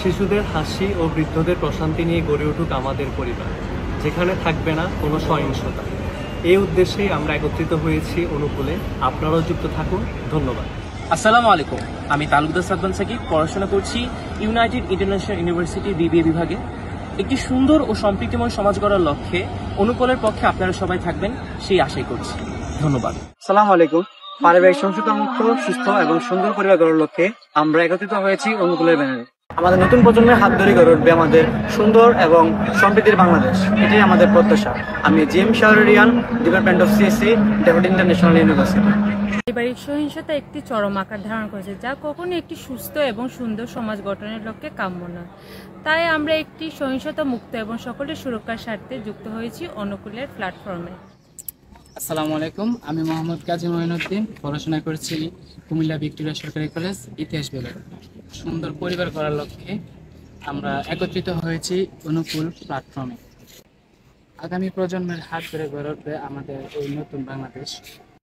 শিশুদের হাসি ও বৃদ্ধদের প্রশান্তি নিয়ে গড়ে উঠুক আমাদের পরিবার, যেখানে থাকবে না কোনো সহিংসতা। এই উদ্দেশ্যেই আমরা একত্রিত হয়েছি অনুকূলে। আপনারাও যুক্ত থাকুন। ধন্যবাদ। আসসালামু আলাইকুম। আমি তালুকদার সাদমান সাকিব, পড়াশোনা করছি ইউনাইটেড ইন্টারন্যাশনাল ইউনিভার্সিটি বিবিএ বিভাগে। একটি সুন্দর ও সম্প্রীতিময় সমাজ গড়ার লক্ষ্যে অনুকূলের পক্ষে আপনারা সবাই থাকবেন সেই আশাই করছি। ধন্যবাদ। আসসালামু আলাইকুম। পারিবারিক সহিংসতা মুক্ত, সুস্থ এবং সুন্দর পরিবার গড়ার লক্ষ্যে আমরা একত্রিত হয়েছি অনুকূলের ব্যানারে। আমাদের নতুন প্রজন্মের হাত ধরে গড়ে উঠবে আমাদের সুন্দর এবং সমৃদ্ধির বাংলাদেশ। এটাই আমাদের প্রত্যাশা। আমি GM Shahriyan, department of CSC, deputy international university. পারিবারিক সহিংসতা একটি চরম আকার ধারণ করেছে, যা কখনো একটি সুস্থ এবং সুন্দর সমাজ গঠনের লক্ষ্যে কাম্য নয়। তাই আমরা একটি সহিংসতা মুক্ত এবং সকলের সুরক্ষার স্বার্থে যুক্ত হয়েছি অনুকূলের প্ল্যাটফর্মে। আসসালামু আলাইকুম। আমি মোহাম্মদ কাজী মঈনুদ্দিন, পড়াশোনা করছি কুমিল্লা ভিক্টোরিয়া সরকারি কলেজ, ইতিহাস বিভাগ। সুন্দর পরিবার গড়ার লক্ষ্যে আমরা একত্রিত হয়েছি অনুকূল প্ল্যাটফর্মে। আগামী প্রজন্মের হাত ধরে গড়ে উঠবে আমাদের এই নতুন বাংলাদেশ।